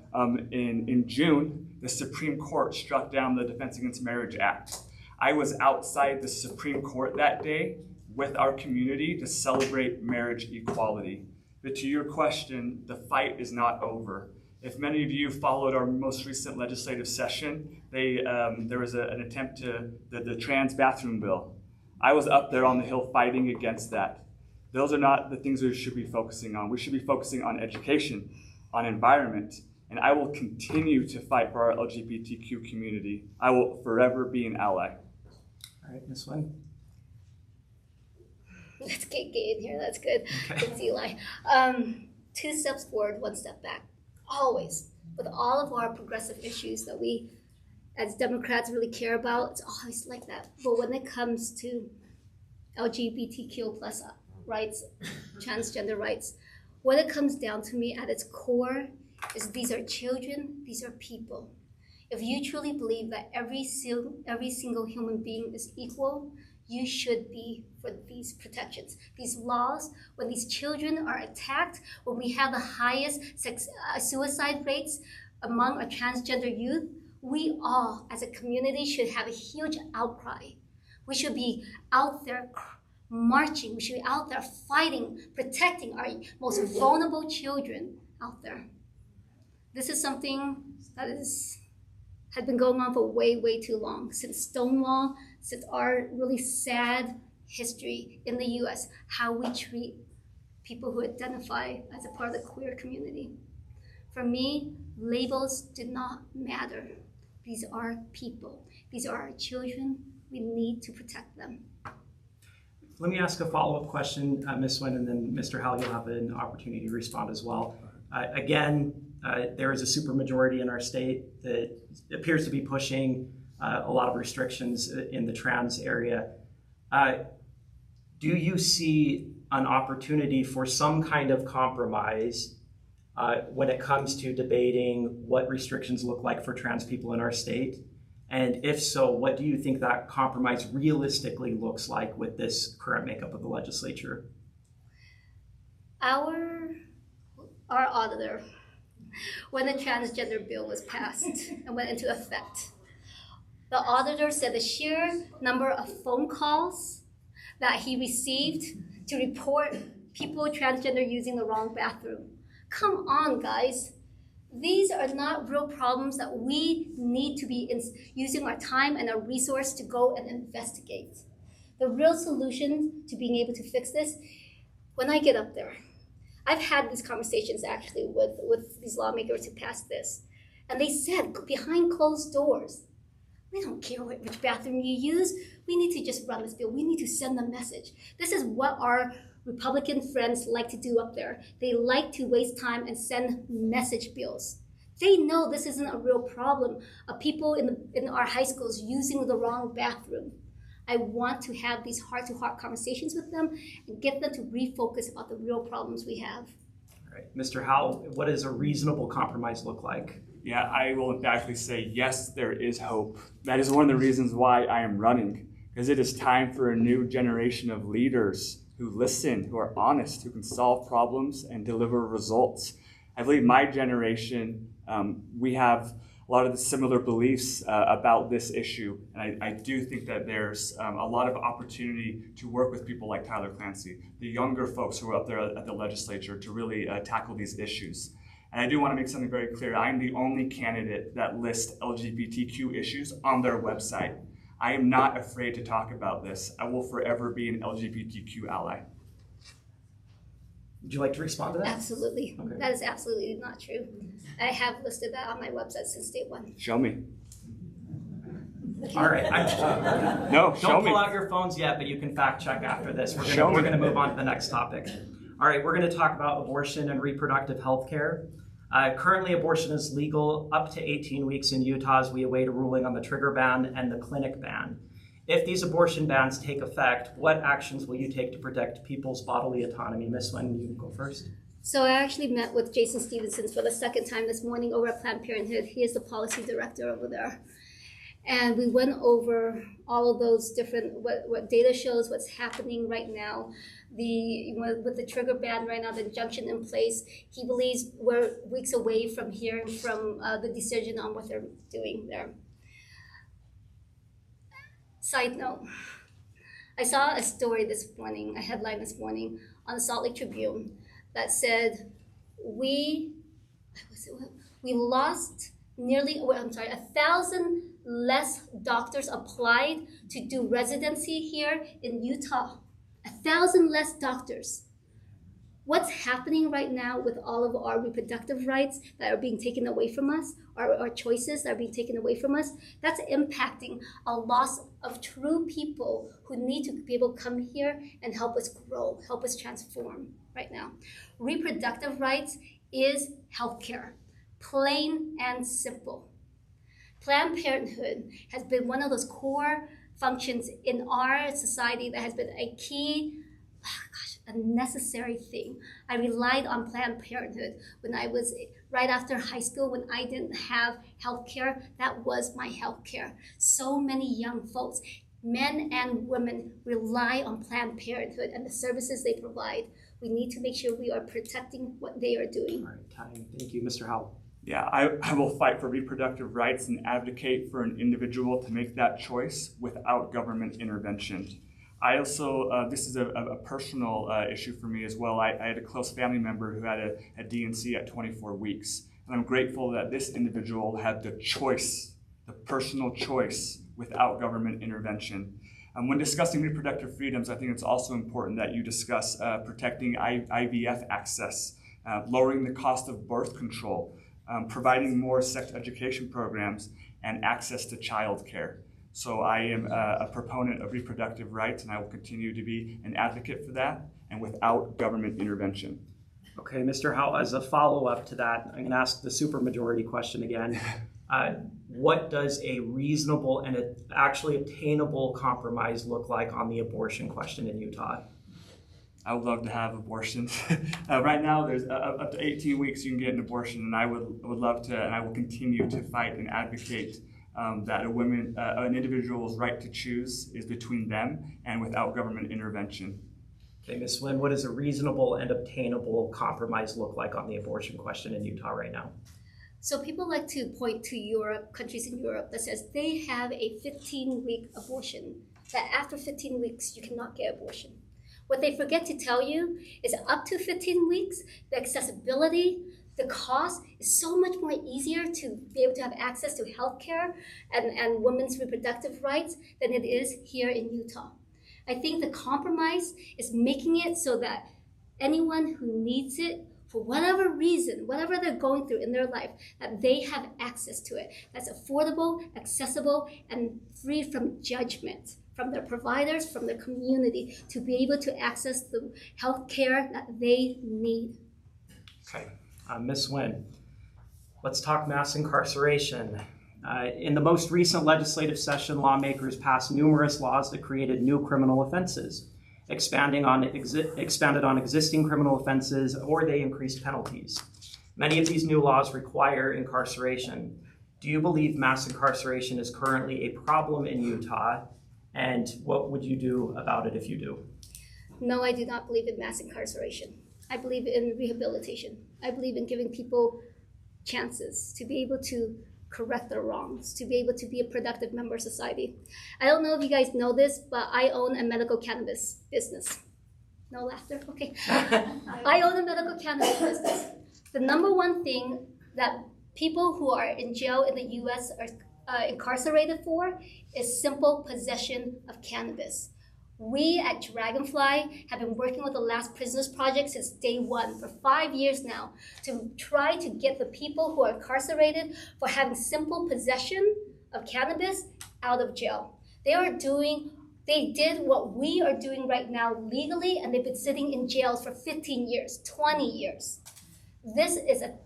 S5: in June, the Supreme Court struck down the Defense Against Marriage Act. I was outside the Supreme Court that day with our community to celebrate marriage equality. But to your question, the fight is not over. If many of you followed our most recent legislative session, there was an attempt to the trans bathroom bill. I was up there on the Hill fighting against that. Those are not the things we should be focusing on. We should be focusing on education, on environment, and I will continue to fight for our LGBTQ community. I will forever be an ally.
S3: All right, Ms. Nguyen.
S4: Let's get gay in here. That's good.
S3: Okay.
S4: It's Eli. 2 steps forward, 1 step back. Always. With all of our progressive issues that we, as Democrats, really care about, it's always like that. But when it comes to LGBTQ plus rights, transgender rights, what it comes down to me at its core is these are children, these are people. If you truly believe that every single human being is equal, you should be for these protections. These laws, when these children are attacked, when we have the highest suicide rates among our transgender youth, we all, as a community, should have a huge outcry. We should be out there marching. We should be out there fighting, protecting our most vulnerable children out there. This is something that had been going on for way, way too long, since Stonewall, since our really sad history in the US, how we treat people who identify as a part of the queer community. For me, labels do not matter. These are people. These are our children. We need to protect them.
S3: Let me ask a follow-up question, Ms. Nguyen, and then Mr. Howell, you'll have an opportunity to respond as well. There is a supermajority in our state that appears to be pushing a lot of restrictions in the trans area. Do you see an opportunity for some kind of compromise when it comes to debating what restrictions look like for trans people in our state? And if so, what do you think that compromise realistically looks like with this current makeup of the legislature?
S4: Our auditor, when the transgender bill was passed and went into effect, the auditor said the sheer number of phone calls that he received to report people transgender using the wrong bathroom. Come on, guys. These are not real problems that we need to be using our time and our resource to go and investigate. The real solution to being able to fix this, when I get up there, I've had these conversations actually with these lawmakers who passed this. And they said, behind closed doors, we don't care which bathroom you use. We need to just run this bill. We need to send a message. This is what our Republican friends like to do up there. They like to waste time and send message bills. They know this isn't a real problem of people in our high schools using the wrong bathroom. I want to have these heart-to-heart conversations with them and get them to refocus about the real problems we have.
S3: All Right. Mr. Howell, what does a reasonable compromise look like?
S5: Yeah, I will emphatically say yes, there is hope. That is one of the reasons why I am running, because it is time for a new generation of leaders who listen, who are honest, who can solve problems and deliver results. I believe my generation, we have a lot of the similar beliefs about this issue, and I do think that there's a lot of opportunity to work with people like Tyler Clancy, the younger folks who are up there at the legislature, to really tackle these issues. And I do want to make something very clear. I'm the only candidate that lists LGBTQ issues on their website. I am not afraid to talk about this. I will forever be an LGBTQ ally.
S3: Would you like to respond to that?
S4: Absolutely.
S3: Okay.
S4: That is absolutely not true. I have listed that on my website since day one.
S5: Show me.
S3: All right.
S5: No, show
S3: Don't
S5: me.
S3: pull out your phones yet, but you can fact check after this.
S5: Show
S3: We're
S5: me.
S3: going to move on to the next topic. All right, we're going to talk about abortion and reproductive health care. Currently, abortion is legal up to 18 weeks in Utah as we await a ruling on the trigger ban and the clinic ban. If these abortion bans take effect, what actions will you take to protect people's bodily autonomy? Ms. Nguyen, you can go first.
S4: So I actually met with Jason Stevenson for the second time this morning over at Planned Parenthood. He is the policy director over there. And we went over all of those different, what data shows, what's happening right now. With the trigger ban right now, the injunction in place, he believes we're weeks away from hearing from the decision on what they're doing there. Side note, I saw a story this morning, a headline this morning on the Salt Lake Tribune that said, we lost nearly, 1,000 less doctors applied to do residency here in Utah. 1,000 less doctors. What's happening right now with all of our reproductive rights that are being taken away from us, our choices that are being taken away from us, that's impacting a loss of true people who need to be able to come here and help us grow, help us transform right now. Reproductive rights is healthcare, plain and simple. Planned Parenthood has been one of those core functions in our society that has been a key, a necessary thing. I relied on Planned Parenthood when I was right after high school, when I didn't have health care. That was my health care. So many young folks, men and women, rely on Planned Parenthood and the services they provide. We need to make sure we are protecting what they are doing.
S3: All right, time. Thank you, Mr. Howell.
S5: Yeah, I will fight for reproductive rights and advocate for an individual to make that choice without government intervention. I also, this is a personal issue for me as well. I had a close family member who had a D&C at 24 weeks. And I'm grateful that this individual had the choice, the personal choice, without government intervention. When discussing reproductive freedoms, I think it's also important that you discuss protecting IVF access, lowering the cost of birth control, providing more sex education programs, and access to childcare. So I am a proponent of reproductive rights, and I will continue to be an advocate for that, and without government intervention.
S3: Okay, Mr. Howell, as a follow-up to that, I'm going to ask the supermajority question again. What does a reasonable and actually obtainable compromise look like on the abortion question in Utah?
S5: I would love to have abortions. Right now, there's up to 18 weeks you can get an abortion, and I would love to, and I will continue to fight and advocate that an individual's right to choose is between them and without government intervention.
S3: Okay, Ms. Nguyen, what does a reasonable and obtainable compromise look like on the abortion question in Utah right now?
S4: So people like to point to Europe, countries in Europe that says they have a 15-week abortion, that after 15 weeks you cannot get abortion. What they forget to tell you is that up to 15 weeks, the accessibility, the cost is so much more easier to be able to have access to healthcare and women's reproductive rights than it is here in Utah. I think the compromise is making it so that anyone who needs it, for whatever reason, whatever they're going through in their life, that they have access to it. That's affordable, accessible, and free from judgment from their providers, from their community, to be able to access the health care that they need.
S3: Okay, Ms. Nguyen, let's talk mass incarceration. In the most recent legislative session, lawmakers passed numerous laws that created new criminal offenses. expanded on existing criminal offenses, or they increased penalties. Many of these new laws require incarceration. Do you believe mass incarceration is currently a problem in Utah? And what would you do about it if you do?
S4: No, I do not believe in mass incarceration. I believe in rehabilitation. I believe in giving people chances to be able to correct their wrongs, to be able to be a productive member of society. I don't know if you guys know this, but I own a medical cannabis business. No laughter? Okay. I own a medical cannabis business. The number one thing that people who are in jail in the US are incarcerated for is simple possession of cannabis. We at Dragonfly have been working with the Last Prisoners Project since day one for 5 years now to try to get the people who are incarcerated for having simple possession of cannabis out of jail. They did what we are doing right now legally, and they've been sitting in jails for 15 years, 20 years. This is a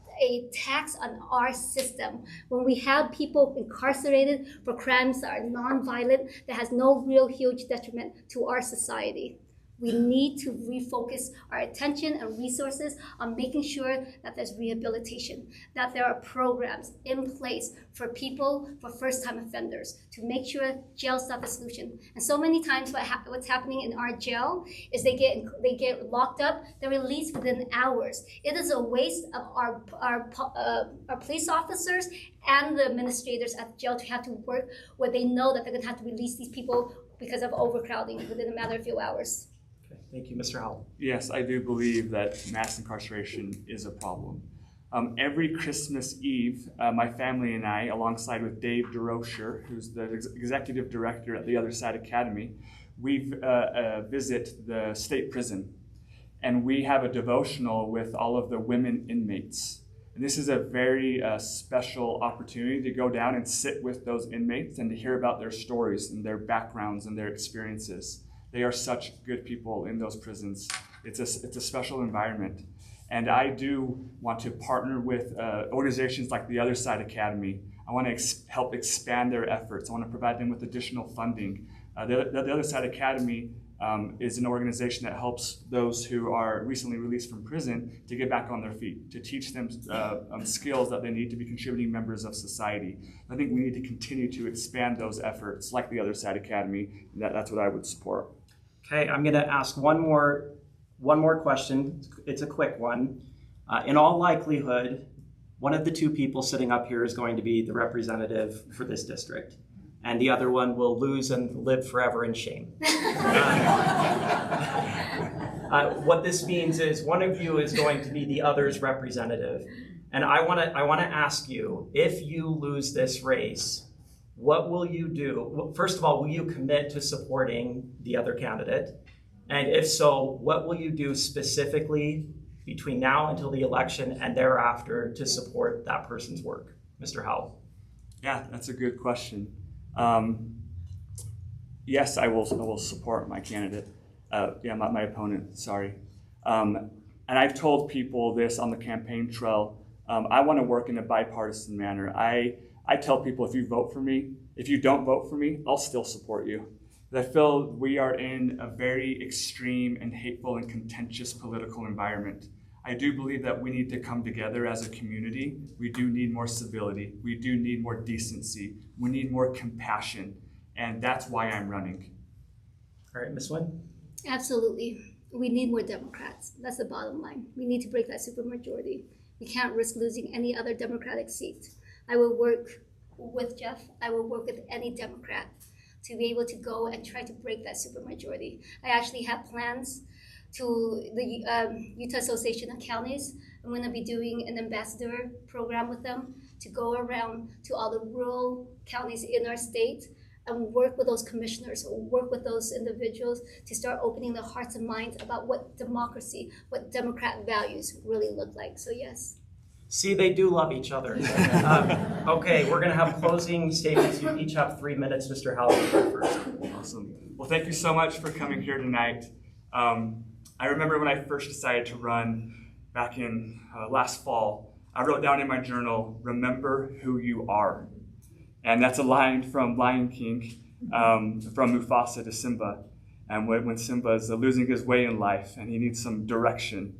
S4: tax on our system when we have people incarcerated for crimes that are non-violent, that has no real huge detriment to our society. We need to refocus our attention and resources on making sure that there's rehabilitation, that there are programs in place for people, for first-time offenders, to make sure jail's not the solution. And so many times what's happening in our jail is they get locked up, they're released within hours. It is a waste of our police officers and the administrators at the jail to have to work where they know that they're gonna have to release these people because of overcrowding within a matter of a few hours.
S3: Thank you, Mr. Howell.
S5: Yes, I do believe that mass incarceration is a problem. Every Christmas Eve, my family and I, alongside with Dave DeRocher, who's the executive director at the Other Side Academy, we visit the state prison. And we have a devotional with all of the women inmates. And this is a very special opportunity to go down and sit with those inmates and to hear about their stories and their backgrounds and their experiences. They are such good people in those prisons. It's a special environment. And I do want to partner with organizations like the Other Side Academy. I want to help expand their efforts. I want to provide them with additional funding. The Other Side Academy is an organization that helps those who are recently released from prison to get back on their feet, to teach them skills that they need to be contributing members of society. I think we need to continue to expand those efforts like the Other Side Academy. That's what I would support.
S3: Okay, I'm going to ask one more question. It's a quick one. In all likelihood, one of the two people sitting up here is going to be the representative for this district, and the other one will lose and live forever in shame. What this means is one of you is going to be the other's representative, and I want to ask you, if you lose this race, what will you do? First of all, will you commit to supporting the other candidate? And if so, what will you do specifically between now until the election and thereafter to support that person's work? Mr. Howell.
S5: Yeah, that's a good question. Yes, I will support my candidate. My opponent, sorry. And I've told people this on the campaign trail. I want to work in a bipartisan manner. I tell people, if you vote for me, if you don't vote for me, I'll still support you. I feel we are in a very extreme and hateful and contentious political environment. I do believe that we need to come together as a community. We do need more civility. We do need more decency. We need more compassion. And that's why I'm running.
S3: All right, Ms. Nguyen?
S4: Absolutely. We need more Democrats. That's the bottom line. We need to break that supermajority. We can't risk losing any other Democratic seat. I will work with Jeff. I will work with any Democrat to be able to go and try to break that supermajority. I actually have plans to the Utah Association of Counties. I'm going to be doing an ambassador program with them to go around to all the rural counties in our state and work with those commissioners, or work with those individuals to start opening their hearts and minds about what democracy, what Democrat values really look like. So yes.
S3: See, they do love each other. Okay, we're going to have closing statements. You each have 3 minutes. Mr. Howell, first.
S5: Awesome. Well, thank you so much for coming here tonight. I remember when I first decided to run back in last fall, I wrote down in my journal, "Remember who you are." And that's a line from Lion King, from Mufasa to Simba. and when Simba's losing his way in life and he needs some direction.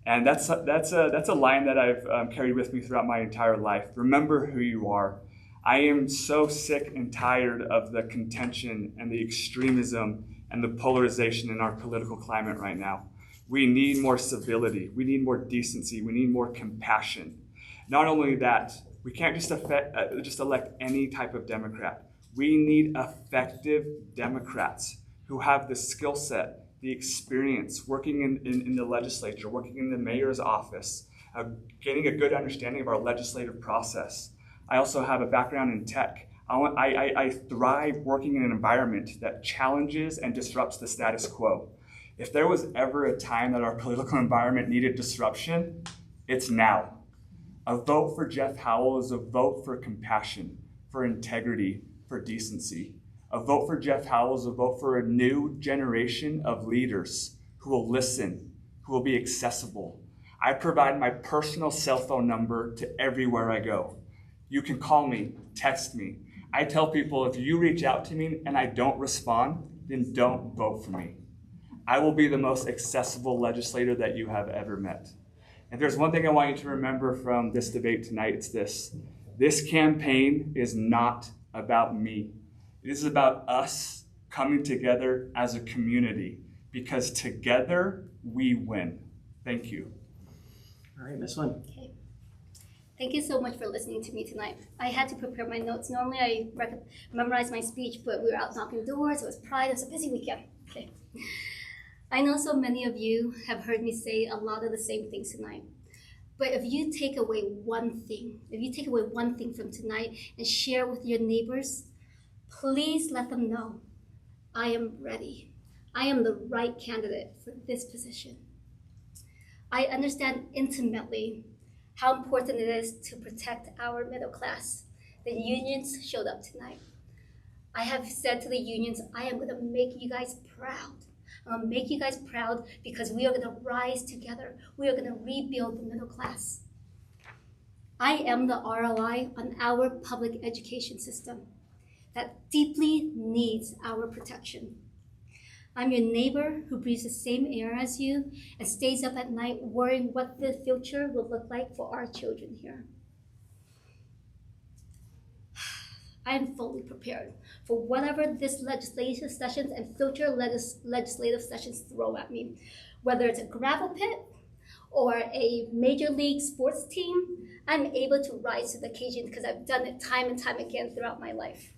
S5: And that's a line that I've carried with me throughout my entire life. Remember who you are. I am so sick and tired of the contention and the extremism and the polarization in our political climate right now. We need more civility. We need more decency. We need more compassion. Not only that, we can't just elect any type of Democrat. We need effective Democrats who have the skill set, the experience, working in the legislature, working in the mayor's office, getting a good understanding of our legislative process. I also have a background in tech. I thrive working in an environment that challenges and disrupts the status quo. If there was ever a time that our political environment needed disruption, it's now. A vote for Jeff Howell is a vote for compassion, for integrity, for decency. A vote for Jeff Howell is a vote for a new generation of leaders who will listen, who will be accessible. I provide my personal cell phone number to everywhere I go. You can call me, text me. I tell people if you reach out to me and I don't respond, then don't vote for me. I will be the most accessible legislator that you have ever met. If there's one thing I want you to remember from this debate tonight, it's this. This campaign is not about me. It is about us coming together as a community, because together we win. Thank you.
S3: All right, Ms. Nguyen.
S4: Okay. Thank you so much for listening to me tonight. I had to prepare my notes. Normally I memorize my speech, but we were out knocking doors. It was Pride. It was a busy weekend. Okay. I know so many of you have heard me say a lot of the same things tonight. But if you take away one thing from tonight and share with your neighbors, please let them know I am ready. I am the right candidate for this position. I understand intimately how important it is to protect our middle class. The unions showed up tonight. I have said to the unions, I am going to make you guys proud. I'm going to make you guys proud because we are going to rise together. We are going to rebuild the middle class. I am the ROI on our public education system that deeply needs our protection. I'm your neighbor who breathes the same air as you and stays up at night worrying what the future will look like for our children here. I am fully prepared for whatever this legislative sessions and future legislative sessions throw at me. Whether it's a gravel pit or a major league sports team, I'm able to rise to the occasion because I've done it time and time again throughout my life.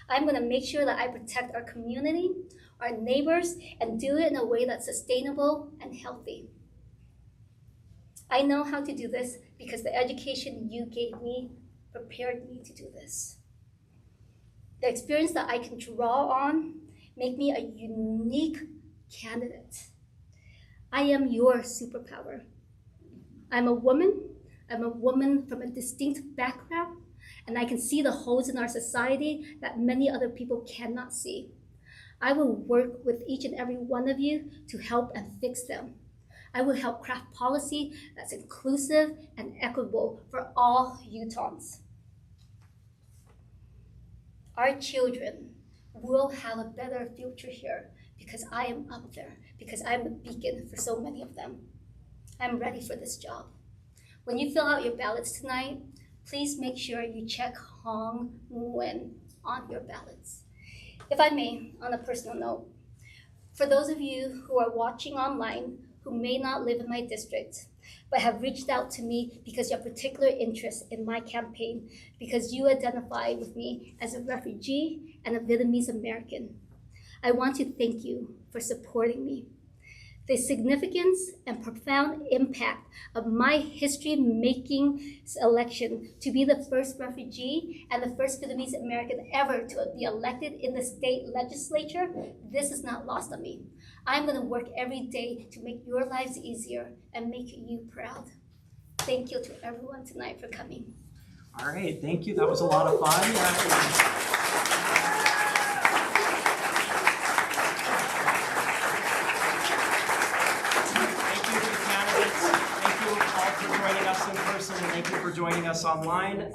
S4: I'm going to make sure that I protect our community, our neighbors, and do it in a way that's sustainable and healthy. I know how to do this because the education you gave me prepared me to do this. The experience that I can draw on make me a unique candidate. I am your superpower. I'm a woman from a distinct background, and I can see the holes in our society that many other people cannot see. I will work with each and every one of you to help and fix them. I will help craft policy that's inclusive and equitable for all Utahns. Our children will have a better future here because I am up there, because I'm a beacon for so many of them. I'm ready for this job. When you fill out your ballots tonight, please make sure you check Hoang, Nguyen on your ballots. If I may, on a personal note, for those of you who are watching online who may not live in my district, but have reached out to me because you have particular interest in my campaign, because you identify with me as a refugee and a Vietnamese American, I want to thank you for supporting me. The significance and profound impact of my history-making election to be the first refugee and the first Vietnamese American ever to be elected in the state legislature, this is not lost on me. I'm going to work every day to make your lives easier and make you proud. Thank you to everyone tonight for coming.
S3: All right, thank you. That was a lot of fun. Thank you for joining us in person, and thank you for joining us online.